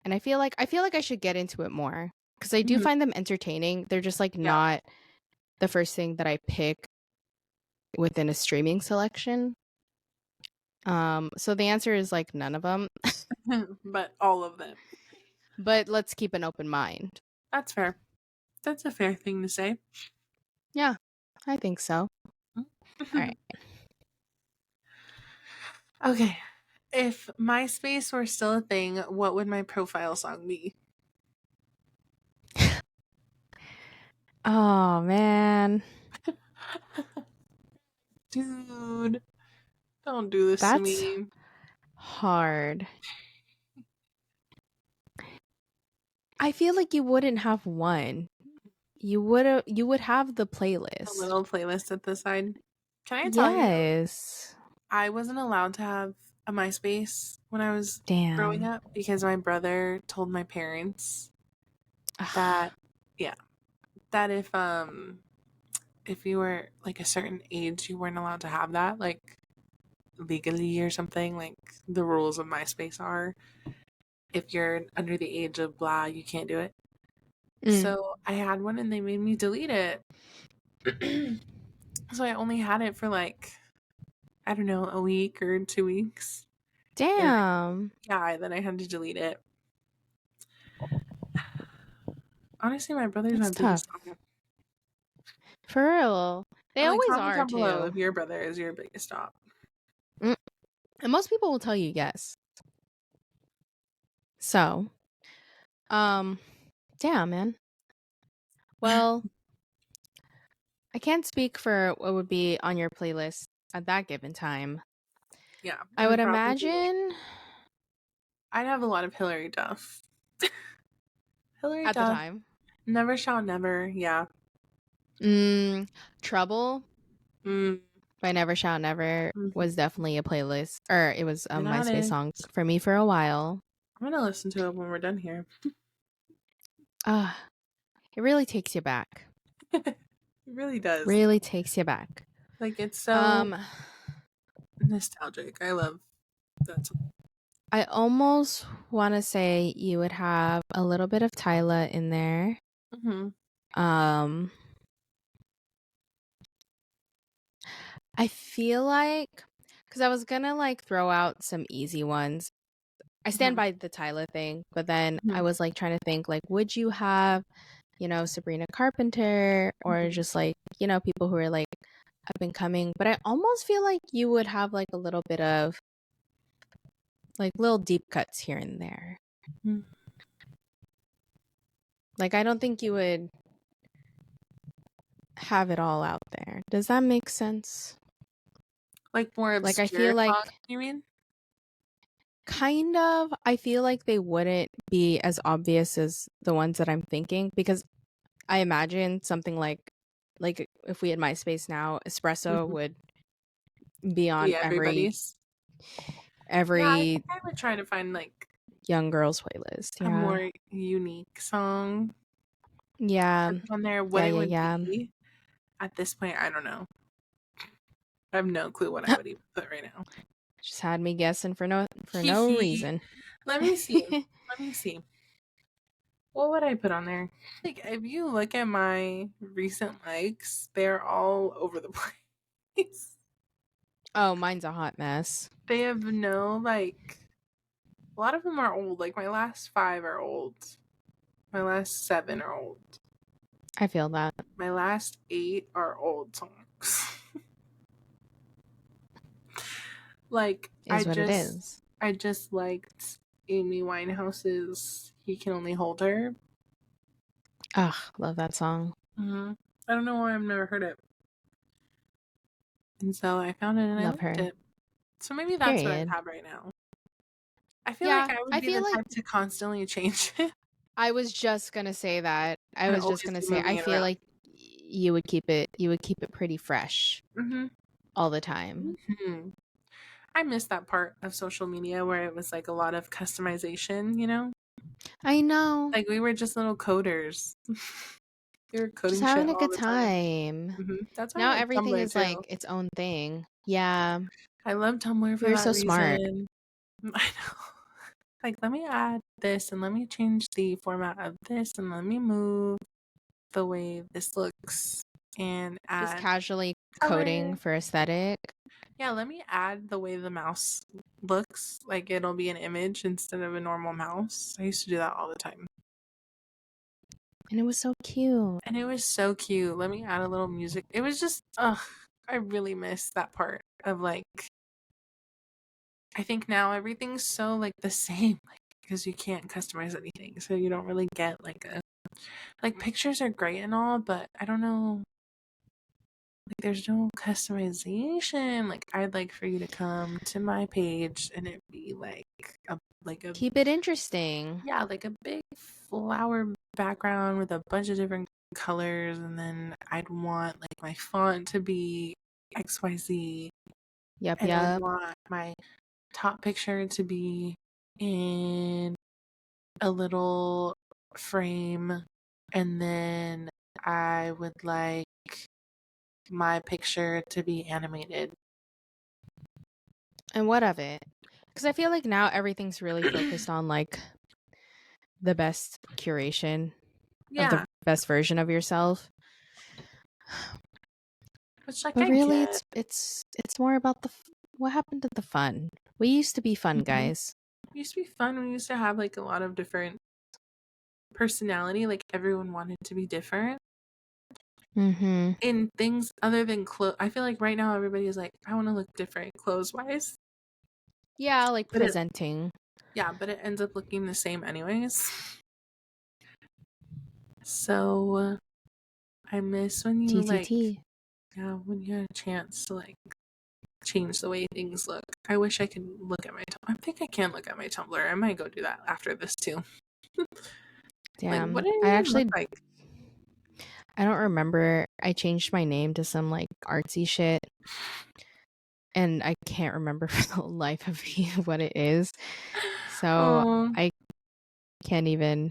And I feel like I should get into it more because I do Mm-hmm. find them entertaining. They're just like Yeah. not the first thing that I pick within a streaming selection. So the answer is like none of them, But all of them. but let's keep an open mind. That's fair. That's a fair thing to say. Yeah, I think so. All right. Okay. If MySpace were still a thing, what would my profile song be? Oh man, Dude, don't do this to that's me. hard. I feel like you wouldn't have one. You would have the A playlist. little playlist at the side. Can I tell you, Yes. I wasn't allowed to have a MySpace when I was growing Damn. up because my brother told my parents that, yeah, that if you were like a certain age, you weren't allowed to have that, like legally or something. Like the rules of MySpace are, if you're under the age of blah, you can't do it. Mm. So I had one and they made me delete it. So I only had it for like, I don't know, a week or 2 weeks. And Damn. yeah, then I had to delete it. Honestly, my brother's my That's tough. biggest op. For real. They Like, always comment are down below too. if your brother is your biggest op. Mm. And most people will tell you yes. So, um, damn, man. Well, I can't speak for what would be on your playlist at that given time. Yeah, it I would would probably be like, imagine I'd have a lot of Hillary Duff. Hillary at the Duff, time. Never Shall Never. Yeah. Trouble Mm, by Never Shall Never mhm. was definitely a playlist, or it was a Get at MySpace it. song for me for a while. I'm gonna listen to it when we're done here. It really takes you back. It really does. Really takes you back. Like, it's so Um, nostalgic. I love that song. I almost want to say you would have a little bit of Tyla in there. Mm-hmm. Um, I feel like because I was gonna like throw out some easy ones. I stand Mm-hmm. by the Tyla thing, but then Mm-hmm. I was like trying to think like, would you have, Sabrina Carpenter or Mm-hmm. just like, people who are like up and coming? But I almost feel like you would have like a little bit of like little deep cuts here and there. Mm-hmm. Like I don't think you would have it all out there. Does that make sense? Like more Like I obscure feel songs, like you mean? kind of I feel like they wouldn't be as obvious as the ones that I'm thinking because I imagine something like if we had MySpace now, Espresso Mm-hmm. would be on Be every everybody's. Yeah, I every think I would try to find like young girls playlist. a Yeah. more unique song Yeah. to put on there. What Yeah, it yeah, would yeah. be at this point, I don't know. I have no clue what I would even put right now. Just had me guessing for no Hee. reason. Let me see. Let me see. What would I put on there? Like, if you look at my recent likes, they're all over the place. Oh, mine's a hot mess. They have no, like, a lot of them are old. Like, my last 5 are old. My last 7 are old. I feel that. My last 8 are old songs. Like Is what it is. I just liked Amy Winehouse's "He Can Only Hold Her." Ugh, love that song. I don't know why I've never heard it, and so I found it and I Love liked her. it. So maybe that's what I Period. have right now. I feel like Yeah, I would I be feel the like type to constantly change it I was just gonna say that. I and was just always gonna be say moving I it feel around. like you would keep it pretty fresh all the time. Hmm. I miss that part of social media where it was like a lot of customization, you know? I know. Like we were just little coders. We were Just coding shit having a all good the time. time. That's why I Now like everything Tumblr is like too. its own thing. Yeah. I love Tumblr We for were that so smart. reason. I know. Like, let me add this and let me change the format of this and let me move the way this looks and Just add casually coding color. for aesthetic. Yeah, let me add the way the mouse looks. Like, it'll be an image instead of a normal mouse. I used to do that all the time. And it was so cute. And it was so cute. Let me add a little music. It was just, ugh, I really miss that part of like, I think now everything's so like the same, like, because you can't customize anything. So you don't really get like like pictures are great and all, but I don't know, like there's no customization. Like I'd like for you to come to my page and it be like a Keep it interesting. yeah, like a big flower background with a bunch of different colors, and then I'd want like my font to be XYZ, Yup, and I'd yup. want my top picture to be in a little frame, and then I would like my picture to be animated. And what of it? Because I feel like now everything's really focused on like the best curation of the Yeah, best version of yourself. which like But I really, get. it's more about what happened to the fun. We used to be fun, Mhm. guys. It used to be fun. We used to have like a lot of different personality. Like everyone wanted to be different Mm-hmm. in things other than clothes. I feel like right now everybody is like, I want to look different clothes wise, Yeah, like but it presenting. yeah, but it ends up looking the same anyways. So I miss when you like TTT. yeah when you had a chance to like change the way things look. I wish I could look at my. I think I can look at my Tumblr. I might go do that after this too. Like, what Damn. did I it even look actually like? I don't remember. I changed my name to some like artsy shit. And I can't remember for the life of me what it is. So Oh, I can't even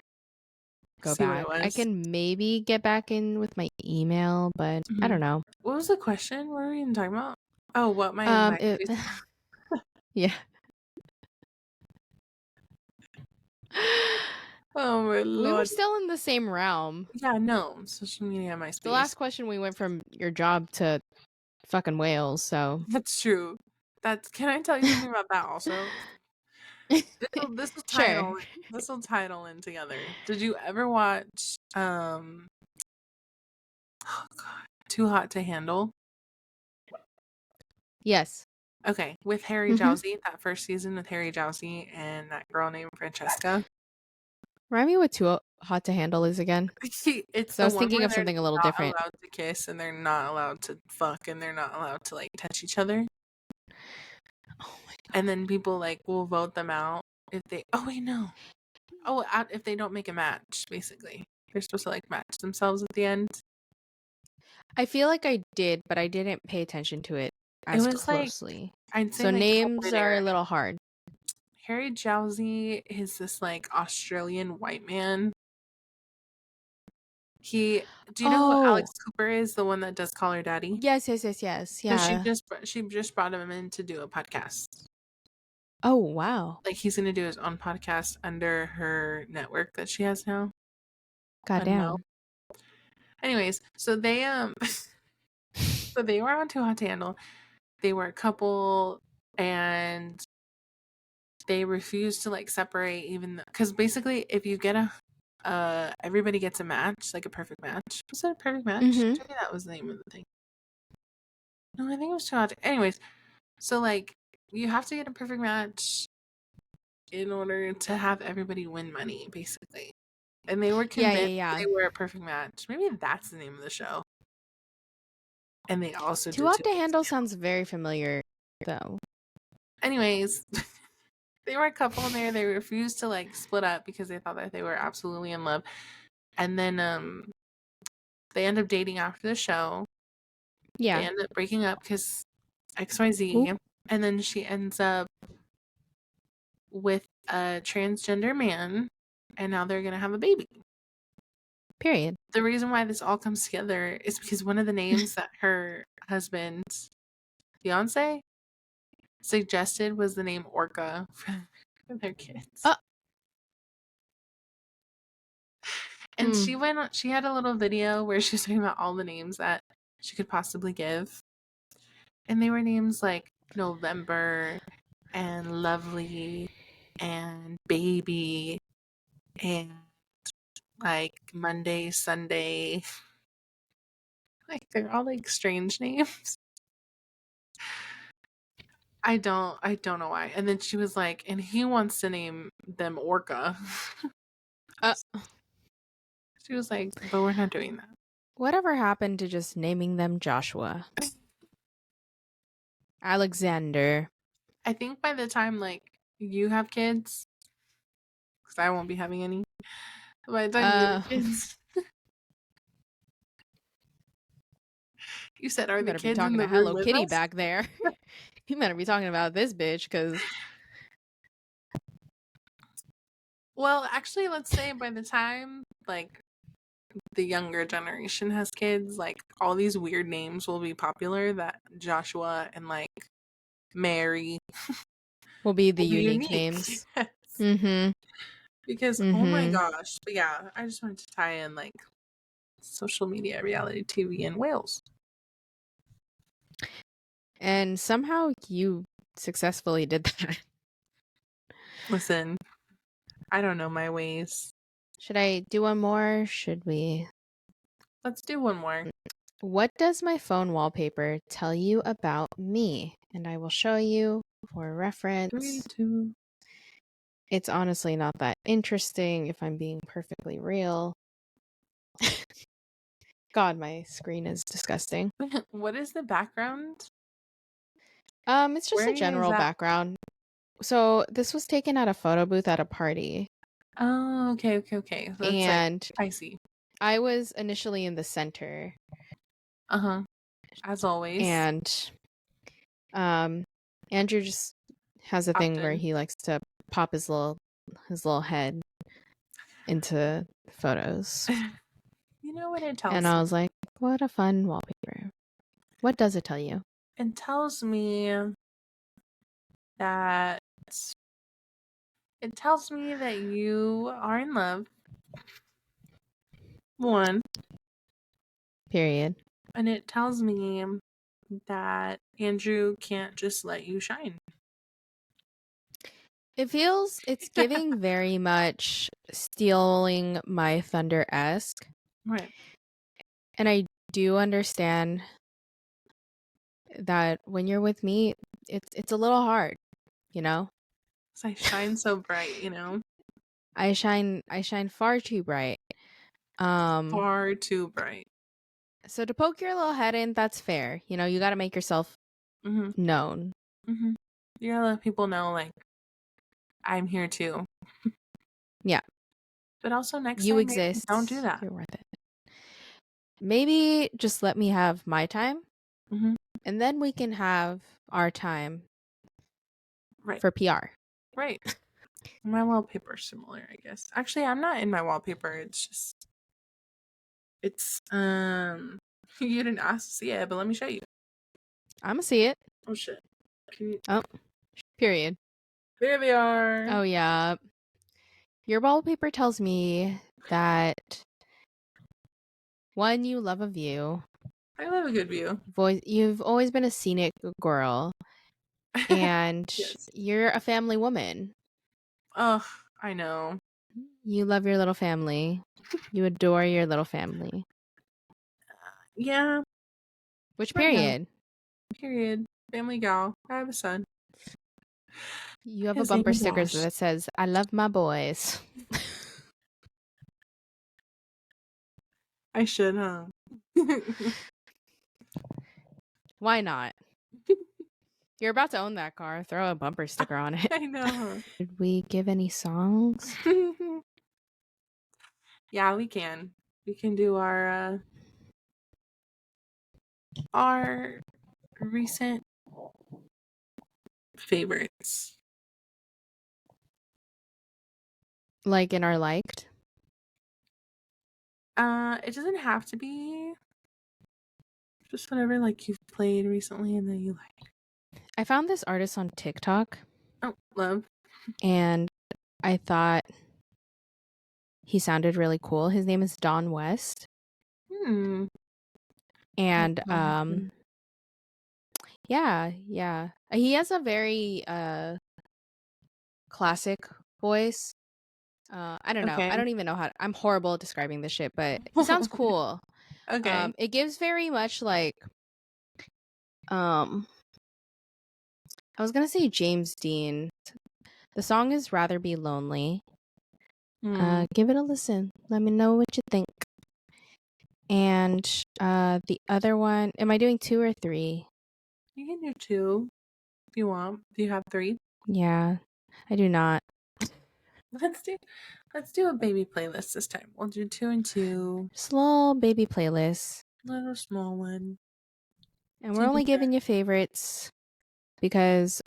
go see what it back. I was. can maybe get back in with my email, but I Mhm. don't know. What was the question? What were we even talking about? Oh, what my It, MySpace? yeah. Oh my We were lord. still in the same realm. Yeah, no, social media, The MySpace. last question we went from your job to fucking whales, so That's true. That's. Can I tell you something about that also? This will sure. title this will title in together. Did you ever watch oh god, Too Hot to Handle? Yes. Okay, with Harry Mm-hmm. Jowsey, that first season with Harry Jowsey and that girl named Francesca. Remind me what too hot to handle is again. It's Because I the was one thinking where of they're something a little not different. allowed to kiss and they're not allowed to fuck and they're not allowed to like touch each other. Oh my And then people like will vote them out if they. Oh wait, no. Oh, out if they don't make a match. Basically, they're supposed to like match themselves at the end. I feel like I did, but I didn't pay attention to it It as was like closely. I'd say So like names halfway are a there. little hard. Harry Jowsey is this like Australian white man. He, do you know who Oh, Alex Cooper is? The one that does Call Her Daddy. yes, yes, yes, yes. So Yeah. she just brought him in to do a podcast. Oh, wow. Like he's gonna do his own podcast under her network that she has now. Unwell. Goddamn. Anyways, so they so they were on Too Hot to Handle. They were a couple, and they refused to like separate even because basically if you get a everybody gets a match, like a perfect match. Was it a perfect match? Mm-hmm. Maybe that was the name of the thing. No, I think it was Too Hot. Anyways, so like you have to get a perfect match in order to have everybody win money, basically. And they were Yeah, convinced yeah, they yeah. were a perfect match. Maybe that's the name of the show. And they also Too did Hot Too to Big to Handle Fail. sounds very familiar, though. Anyways, they were a couple in there. They refused to like split up because they thought that they were absolutely in love. And then they end up dating after the show. They Yeah. end up breaking up because XYZ. Oop. And then she ends up with a transgender man, and now they're gonna have a baby. Period. The reason why this all comes together is because one of the names that her husband's fiance suggested was the name Orca for their kids. Uh, And mm. she had a little video where she was talking about all the names that she could possibly give. And they were names like November and Lovely and Baby and like Monday, Sunday. Like they're all like strange names. I don't know why. And then she was like, and he wants to name them Orca. Uh, She was like, but we're not doing that. whatever happened to just naming them Joshua? Alexander. I think by the time like you have kids, because I won't be having any. By the time you Uh, have kids, you said, are you the better be kids in talking the to room Hello with Kitty us? back there. You better be talking about this bitch, because Well, actually, let's say by the time like the younger generation has kids, like all these weird names will be popular that Joshua and like Mary will be the will be unique unique. names. Yes. Mm-hmm. Because oh my Mm-hmm. gosh. But yeah, I just wanted to tie in like social media, reality TV in Wales. And somehow you successfully did that. Listen, I don't know my ways. Should I do one more? Should we? Let's do one more. What does my phone wallpaper tell you about me? And I will show you for 3, reference. 2. It's honestly not that interesting if I'm being perfectly real. God, my screen is disgusting. What is the background? It's just Where are a you guys general at? background. So this was taken at a photo booth at a party. Oh, okay. So it's like And I see. I was initially in the center. Uh-huh. As always. And Andrew just has a thing where Often. he likes to pop his little head into photos. You know what it And tells I me? was like, what a fun wallpaper. What does it tell you? It tells me that you are in love. One. Period. And it tells me that Andrew can't just let you shine. It's giving very much stealing my thunder-esque. Right. And I do understand that when you're with me, it's a little hard, you know? Because I shine so bright, you know? I shine far too bright. Far too bright. So to poke your little head in, that's fair. You know, you got to make yourself Mm-hmm. known. Mm-hmm. You gotta let people know, like, I'm here too. Yeah. But also next You time, maybe don't do exist. that. You're worth it. Maybe just let me have my time, Mm-hmm. and then we can have our time Right. for PR. Right. My wallpaper's similar, I guess. Actually, I'm not in my wallpaper. It's you didn't ask to see it, but let me show you. I'm gonna see it. Oh shit. Can you Oh, period. There they are. Oh, yeah. Your wallpaper tells me that, one, you love a view. I love a good view. You've always been a scenic girl, and Yes. you're a family woman. Ugh, I know. You love your little family. You adore your little family. Yeah, Which I know. period? Period. Family gal. I have a son. You have a His name bumper is sticker Ash. that says, I love my boys. I should, huh? Why not? You're about to own that car. Throw a bumper sticker on it. I know. Did we give any songs? Yeah, we can. We can do our recent favorites. Like in our liked? It doesn't have to be just whatever like you've played recently and that you like. I found this artist on TikTok Oh, love. and I thought he sounded really cool. His name is Don West. Hmm. And Don't know him. yeah. He has a very classic voice. I don't know. Okay. I don't even know I'm horrible at describing this shit, but he sounds cool. Okay. It gives very much like I was gonna say James Dean. The song is Rather Be Lonely. Hmm. Give it a listen. Let me know what you think. And the other one, am I doing 2 or 3? You can do 2 if you want. Do you have 3? Yeah, I do not. Let's do let's do a baby playlist this time. We'll do 2 and 2. Just a little baby playlist. Little small one. And we're Take only your giving turn. you favorites because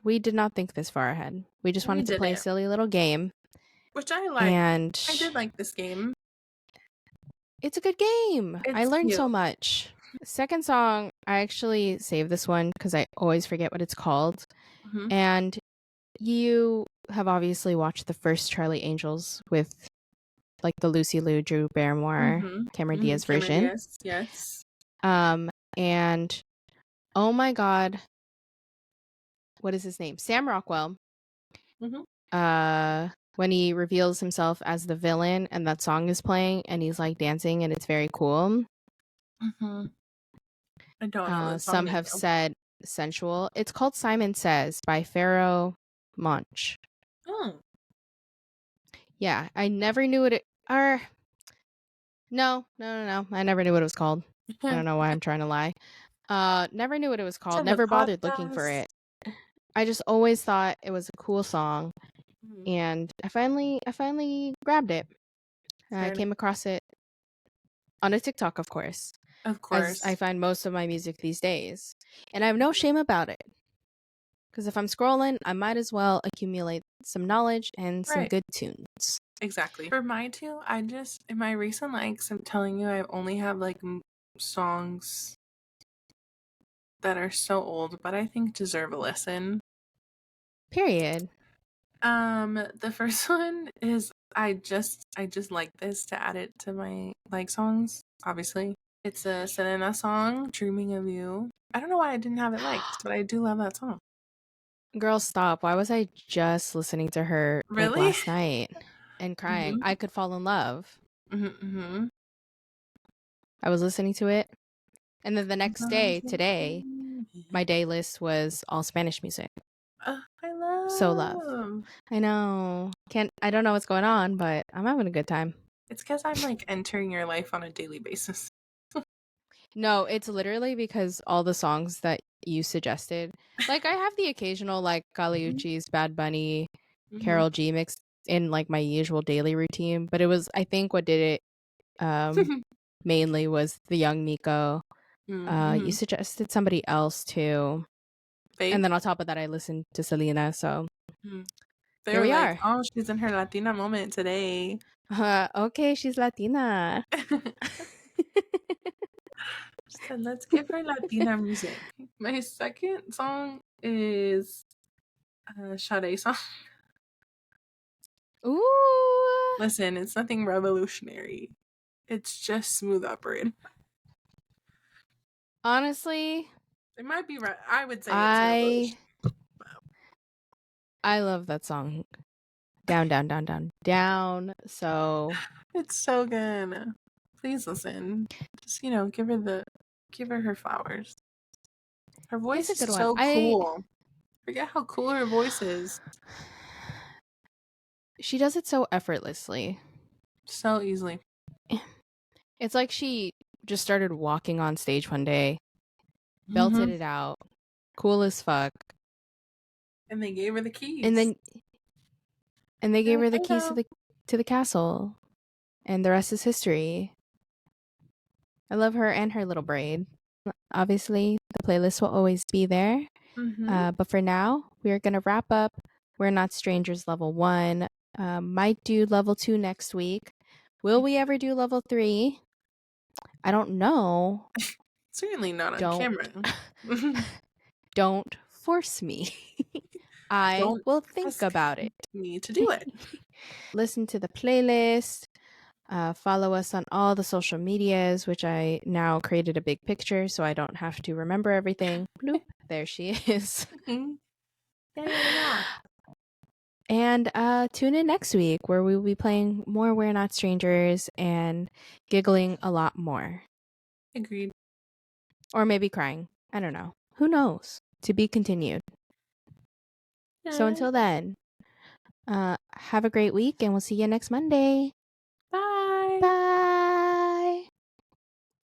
we did not think this far ahead. We just We wanted to did play a it. silly little game. Which I like. And I did like this game. it's a good game. I It's learned cute. so much. Second song, I actually saved this one because I always forget what it's called. Mm-hmm. And you have obviously watched the first Charlie Angels with like the Lucy Liu, Drew Barrymore, Mm-hmm. Cameron Mm-hmm. Diaz Cameron version. Diaz. Yes. And oh my god, what is his name? Sam Rockwell. Mm-hmm. When he reveals himself as the villain and that song is playing and he's like dancing and it's very cool. Mm-hmm. I don't know the song Some name have though. said sensual. It's called Simon Says by Pharaoh Monch. Oh. Yeah, I never knew what it or no. I never knew what it was called. I don't know why I'm trying to lie. Never knew what it was called. Turn the Never bothered looking for podcast. it. I just always thought it was a cool song, Mm-hmm. and I finally grabbed it. I Fair enough. came across it on a TikTok, of course, Of as course. I find most of my music these days, and I have no shame about it. Because if I'm scrolling, I might as well accumulate some knowledge and some Right. good tunes. Exactly. For my 2, I just in my recent likes, I'm telling you, I only have like songs that are so old, but I think deserve a listen. Period. The first one is I just like this to add it to my like songs. Obviously, it's a Selena song, "Dreaming of You." I don't know why I didn't have it liked, but I do love that song. Girl, stop. Why was I just listening to her like Really? last night and crying? Mm-hmm. I could fall in love. Mm-hmm. I was listening to it. And then the next day, today, my day list was all Spanish music. I So love. love. I know. I don't know what's going on, but I'm having a good time. It's because I'm like entering your life on a daily basis. No, it's literally because all the songs that you suggested, like I have the occasional like Kali Uchis, Bad Bunny, Mm-hmm. Carol G mix in like my usual daily routine, but it was I think what did it mainly was the Young Miko. You suggested somebody else too. Faith. And then on top of that I listened to Selena, so They here were we like, are. "Oh, she's in her Latina moment today." Okay, she's Latina. So let's give her Latina music. My second song is a Sade song. Ooh. Listen, it's nothing revolutionary. It's just smooth operated. Honestly, It might be right. I would say it's I revolutionary. love that song. Down, down, down, down, down. So It's so good. Please listen. Just give her her flowers. Her it's voice a is good one. so cool. Forget how cool her voice is. She does it so effortlessly. So easily. It's like she just started walking on stage one day, belted Mm-hmm. it out, cool as fuck. And they gave her the And keys. then they They're gave like, her the "Hey, keys now." to the castle. And the rest is history. I love her and her little braid. Obviously, the playlist will always be there. Mm-hmm. But for now, we are going to wrap up We're Not Strangers level 1. Might do level 2 next week. Will we ever do level 3? I don't know. Certainly not on Don't camera. don't force me. I Don't will think ask about it. me to do it. Listen to the playlist. Follow us on all the social medias, which I now created a big picture so I don't have to remember everything. Bloop. There she is. Yeah. And tune in next week where we will be playing more We're Not Strangers and giggling a lot more. Agreed. Or maybe crying. I don't know. Who knows? To be continued. So Yeah. until then, have a great week and we'll see you next Monday.